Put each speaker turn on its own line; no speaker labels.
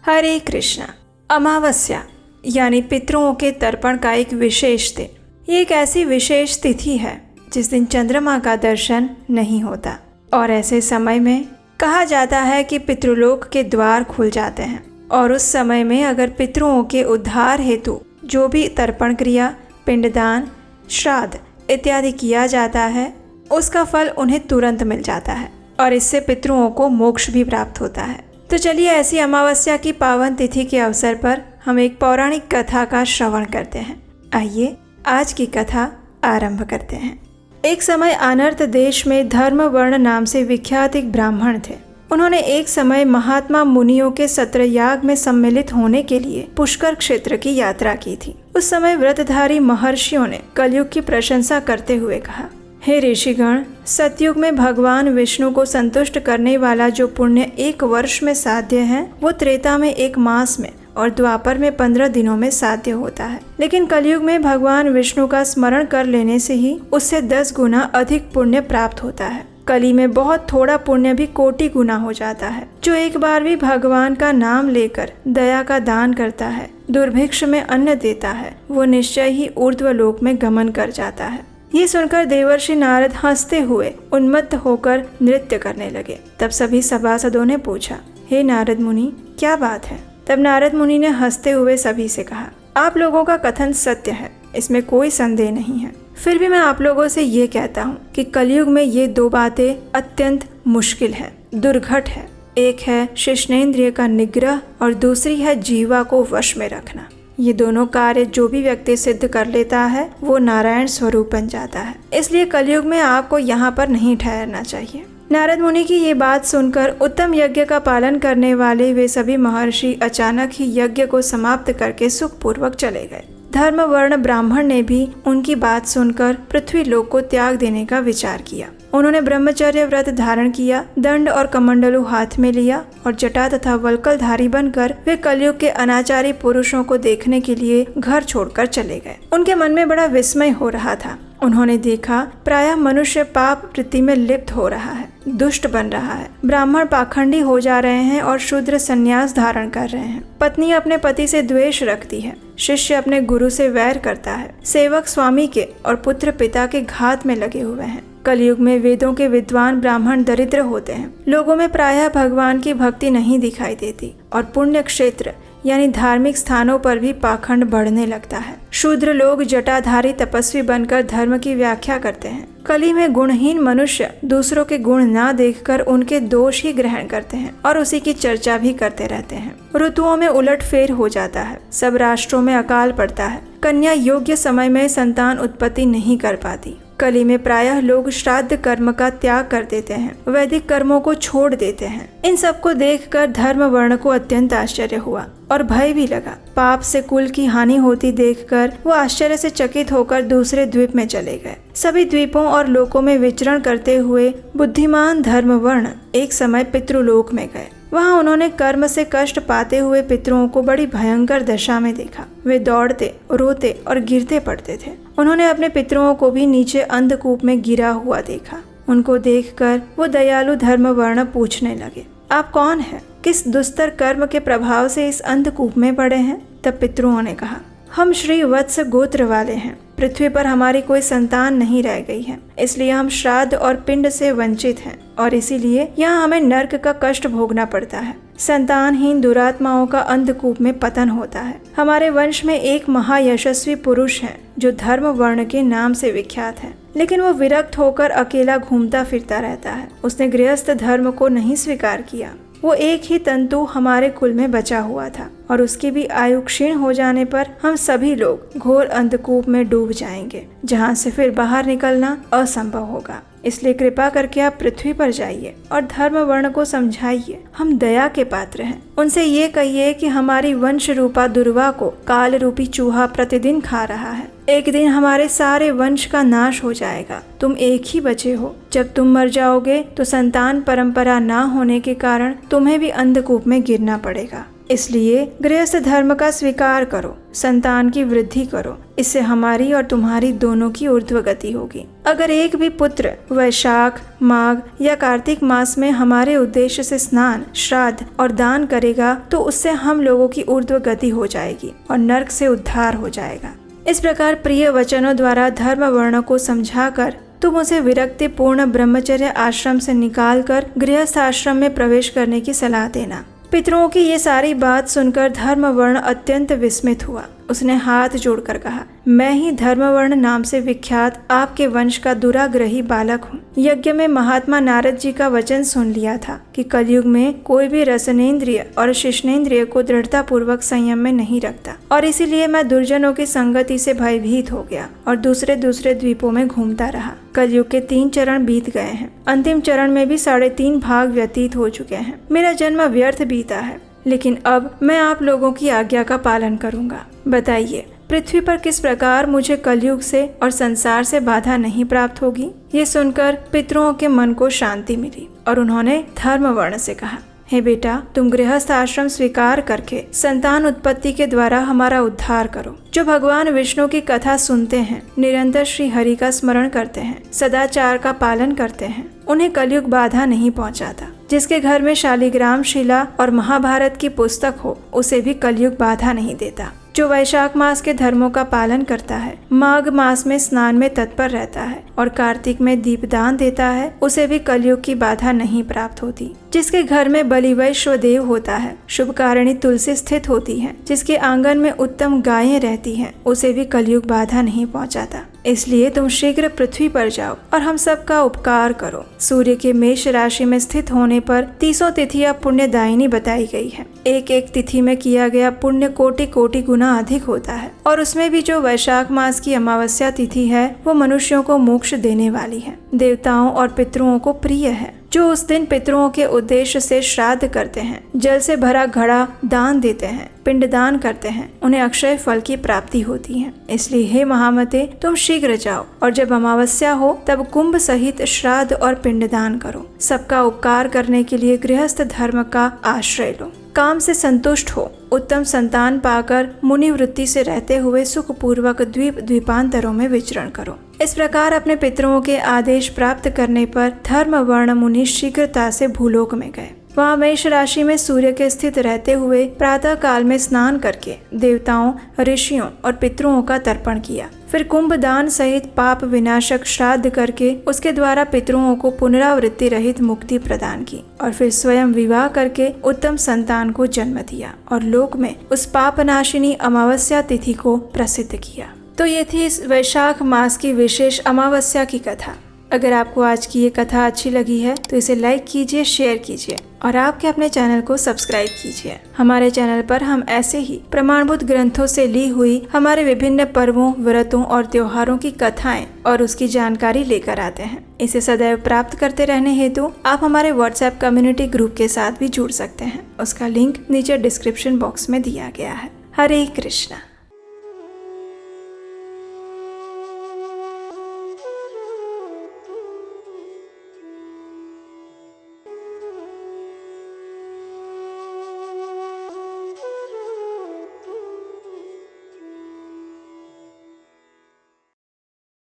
हरे कृष्णा। अमावस्या यानी पितरों के तर्पण का एक विशेष दिन। ये एक ऐसी विशेष तिथि है जिस दिन चंद्रमा का दर्शन नहीं होता और ऐसे समय में कहा जाता है कि पितृलोक के द्वार खुल जाते हैं और उस समय में अगर पितरों के उद्धार हेतु जो भी तर्पण क्रिया, पिंडदान, श्राद्ध इत्यादि किया जाता है उसका फल उन्हें तुरंत मिल जाता है और इससे पितरों को मोक्ष भी प्राप्त होता है। तो चलिए ऐसी अमावस्या की पावन तिथि के अवसर पर हम एक पौराणिक कथा का श्रवण करते हैं। आइए आज की कथा आरंभ करते हैं। एक समय अनर्त देश में धर्मवर्ण नाम से विख्यात एक ब्राह्मण थे। उन्होंने एक समय महात्मा मुनियों के सत्रयाग में सम्मिलित होने के लिए पुष्कर क्षेत्र की यात्रा की थी। उस समय व्रतधारी महर्षियों ने कलयुग की प्रशंसा करते हुए कहा, हे ऋषिगण, सतयुग में भगवान विष्णु को संतुष्ट करने वाला जो पुण्य 1 वर्ष में साध्य है वो त्रेता में 1 मास में और द्वापर में 15 दिनों में साध्य होता है। लेकिन कलयुग में भगवान विष्णु का स्मरण कर लेने से ही उससे 10 गुना अधिक पुण्य प्राप्त होता है। कली में बहुत थोड़ा पुण्य भी कोटि गुना हो जाता है। जो एक बार भी भगवान का नाम लेकर दया का दान करता है, दुर्भिक्ष में अन्न देता है, वो निश्चय ही ऊर्ध्वलोक में गमन कर जाता है। ये सुनकर देवर्षि नारद हंसते हुए उन्मत्त होकर नृत्य करने लगे। तब सभी सभासदों ने पूछा, हे नारद मुनि, क्या बात है? तब नारद मुनि ने हंसते हुए सभी से कहा, आप लोगों का कथन सत्य है, इसमें कोई संदेह नहीं है। फिर भी मैं आप लोगों से ये कहता हूँ कि कलयुग में ये 2 बातें अत्यंत मुश्किल है, दुर्घट है। एक है शिश्नेंद्रिय का निग्रह और दूसरी है जीवा को वश में रखना। ये दोनों कार्य जो भी व्यक्ति सिद्ध कर लेता है वो नारायण स्वरूप बन जाता है। इसलिए कलयुग में आपको यहाँ पर नहीं ठहरना चाहिए। नारद मुनि की ये बात सुनकर उत्तम यज्ञ का पालन करने वाले वे सभी महर्षि अचानक ही यज्ञ को समाप्त करके सुखपूर्वक चले गए। धर्मवर्ण ब्राह्मण ने भी उनकी बात सुनकर पृथ्वी लोक को त्याग देने का विचार किया। उन्होंने ब्रह्मचर्य व्रत धारण किया, दंड और कमंडलू हाथ में लिया और जटा तथा वल्कलधारी बनकर वे कलयुग के अनाचारी पुरुषों को देखने के लिए घर छोड़कर चले गए। उनके मन में बड़ा विस्मय हो रहा था। उन्होंने देखा प्रायः मनुष्य पाप वृत्ति में लिप्त हो रहा है, दुष्ट बन रहा है, ब्राह्मण पाखंडी हो जा रहे हैं और शूद्र संन्यास धारण कर रहे हैं। पत्नी अपने पति से द्वेष रखती है, शिष्य अपने गुरु से वैर करता है, सेवक स्वामी के और पुत्र पिता के घात में लगे हुए हैं। कलयुग में वेदों के विद्वान ब्राह्मण दरिद्र होते हैं। लोगों में प्रायः भगवान की भक्ति नहीं दिखाई देती और पुण्य क्षेत्र यानी धार्मिक स्थानों पर भी पाखंड बढ़ने लगता है। शूद्र लोग जटाधारी तपस्वी बनकर धर्म की व्याख्या करते हैं। कली में गुणहीन मनुष्य दूसरों के गुण ना देखकर उनके दोष ही ग्रहण करते हैं और उसी की चर्चा भी करते रहते हैं। ऋतुओं में उलटफेर हो जाता है, सब राष्ट्रों में अकाल पड़ता है, कन्या योग्य समय में संतान उत्पत्ति नहीं कर पाती। कली में प्रायः लोग श्राद्ध कर्म का त्याग कर देते हैं, वैदिक कर्मों को छोड़ देते हैं। इन सबको देखकर धर्म वर्ण को अत्यंत आश्चर्य हुआ और भय भी लगा। पाप से कुल की हानि होती देखकर वो आश्चर्य से चकित होकर दूसरे द्वीप में चले गए। सभी द्वीपों और लोकों में विचरण करते हुए बुद्धिमान धर्मवर्ण एक समय पितृलोक में गए। वहाँ उन्होंने कर्म से कष्ट पाते हुए पितरों को बड़ी भयंकर दशा में देखा। वे दौड़ते, रोते और गिरते पड़ते थे। उन्होंने अपने पितरों को भी नीचे अंधकूप में गिरा हुआ देखा। उनको देखकर वो दयालु धर्मवर्ण पूछने लगे, आप कौन हैं? किस दुस्तर कर्म के प्रभाव से इस अंधकूप में पड़े हैं? तब पितरों ने कहा, हम श्री वत्स गोत्र वाले हैं। पृथ्वी पर हमारी कोई संतान नहीं रह गई है, इसलिए हम श्राद्ध और पिंड से वंचित हैं और इसीलिए यहाँ हमें नर्क का कष्ट भोगना पड़ता है। संतानहीन दुरात्माओं का अंधकूप में पतन होता है। हमारे वंश में एक महायशस्वी पुरुष है जो धर्म वर्ण के नाम से विख्यात है, लेकिन वो विरक्त होकर अकेला घूमता फिरता रहता है। उसने गृहस्थ धर्म को नहीं स्वीकार किया। वो एक ही तंतु हमारे कुल में बचा हुआ था और उसकी भी आयु क्षीण हो जाने पर हम सभी लोग घोर अंधकूप में डूब जाएंगे, जहाँ से फिर बाहर निकलना असंभव होगा। इसलिए कृपा करके आप पृथ्वी पर जाइए और धर्म वर्ण को समझाइए, हम दया के पात्र हैं। उनसे ये कहिए कि हमारी वंश रूपा दुर्वा को काल रूपी चूहा प्रतिदिन खा रहा है। एक दिन हमारे सारे वंश का नाश हो जाएगा। तुम एक ही बचे हो। जब तुम मर जाओगे तो संतान परंपरा ना होने के कारण तुम्हें भी अंधकूप में गिरना पड़ेगा। इसलिए गृहस्थ धर्म का स्वीकार करो, संतान की वृद्धि करो, इससे हमारी और तुम्हारी दोनों की ऊर्ध्व गति होगी। अगर एक भी पुत्र वैशाख, माघ या कार्तिक मास में हमारे उद्देश्य से स्नान, श्राद्ध और दान करेगा तो उससे हम लोगों की ऊर्ध्व गति हो जाएगी और नरक से उद्धार हो जाएगा। इस प्रकार प्रिय वचनों द्वारा धर्म वर्ण को समझाकर तुम उसे विरक्ति पूर्ण ब्रह्मचर्य आश्रम से निकालकर गृहस्थ आश्रम में प्रवेश करने की सलाह देना। पितरों की ये सारी बात सुनकर धर्मवर्ण अत्यंत विस्मित हुआ। उसने हाथ जोड़कर कहा, मैं ही धर्मवर्ण नाम से विख्यात आपके वंश का दुराग्रही बालक हूँ। यज्ञ में महात्मा नारद जी का वचन सुन लिया था कि कलयुग में कोई भी रसनेन्द्रिय और शिष्णेन्द्रिय को दृढ़ता पूर्वक संयम में नहीं रखता, और इसीलिए मैं दुर्जनों की संगति से भयभीत हो गया और दूसरे द्वीपों में घूमता रहा। कलयुग के 3 चरण बीत गए हैं। अंतिम चरण में भी 3.5 भाग व्यतीत हो चुके हैं। मेरा जन्म व्यर्थ बीता है, लेकिन अब मैं आप लोगों की आज्ञा का पालन करूंगा। बताइए, पृथ्वी पर किस प्रकार मुझे कलयुग से और संसार से बाधा नहीं प्राप्त होगी? ये सुनकर पितरों के मन को शांति मिली और उन्होंने धर्मवर्ण से कहा, हे बेटा, तुम गृहस्थ आश्रम स्वीकार करके संतान उत्पत्ति के द्वारा हमारा उद्धार करो। जो भगवान विष्णु की कथा सुनते हैं, निरंतर श्री हरि का स्मरण करते हैं, सदाचार का पालन करते हैं, उन्हें कलयुग बाधा नहीं पहुंचाता। जिसके घर में शालिग्राम शिला और महाभारत की पुस्तक हो, उसे भी कलयुग बाधा नहीं देता। जो वैशाख मास के धर्मों का पालन करता है, माघ मास में स्नान में तत्पर रहता है और कार्तिक में दीपदान देता है, उसे भी कलयुग की बाधा नहीं प्राप्त होती। जिसके घर में बलिवैश्व देव होता है, शुभकारिणी तुलसी स्थित होती है, जिसके आंगन में उत्तम गायें रहती हैं, उसे भी कलयुग बाधा नहीं पहुंचाता। इसलिए तुम शीघ्र पृथ्वी पर जाओ और हम सबका उपकार करो। सूर्य के मेष राशि में स्थित होने पर 30 तिथियां पुण्यदायिनी बताई गई है। एक एक तिथि में किया गया पुण्य कोटि गुना अधिक होता है, और उसमें भी जो वैशाख मास की अमावस्या तिथि है, वो मनुष्यों को मोक्ष देने वाली है, देवताओं और पितरों को प्रिय है। जो उस दिन पितरों के उद्देश्य से श्राद्ध करते हैं, जल से भरा घड़ा दान देते हैं, पिंडदान करते हैं, उन्हें अक्षय फल की प्राप्ति होती है। इसलिए हे महामते, तुम शीघ्र जाओ और जब अमावस्या हो तब कुंभ सहित श्राद्ध और पिंडदान करो। सबका उपकार करने के लिए गृहस्थ धर्म का आश्रय लो। काम से संतुष्ट हो, उत्तम संतान पाकर मुनि वृत्ति से रहते हुए सुखपूर्वक द्वीपांतरों में विचरण करो। इस प्रकार अपने पितरों के आदेश प्राप्त करने पर धर्मवर्ण मुनि शीघ्रता से भूलोक में गए। वहाँ मेष राशि में सूर्य के स्थित रहते हुए प्रातः काल में स्नान करके देवताओं, ऋषियों और पितरों का तर्पण किया। फिर कुंभ दान सहित पाप विनाशक श्राद्ध करके उसके द्वारा पितरों को पुनरावृत्ति रहित मुक्ति प्रदान की, और फिर स्वयं विवाह करके उत्तम संतान को जन्म दिया और लोक में उस पापनाशिनी अमावस्या तिथि को प्रसिद्ध किया। तो ये थी इस वैशाख मास की विशेष अमावस्या की कथा। अगर आपको आज की ये कथा अच्छी लगी है तो इसे लाइक कीजिए, शेयर कीजिए और आपके अपने चैनल को सब्सक्राइब कीजिए। हमारे चैनल पर हम ऐसे ही प्रमाणभूत ग्रंथों से ली हुई हमारे विभिन्न पर्वों, व्रतों और त्योहारों की कथाएं और उसकी जानकारी लेकर आते हैं। इसे सदैव प्राप्त करते रहने हेतु आप हमारे व्हाट्सएप कम्युनिटी ग्रुप के साथ भी जुड़ सकते हैं। उसका लिंक नीचे डिस्क्रिप्शन बॉक्स में दिया गया है। हरे कृष्णा।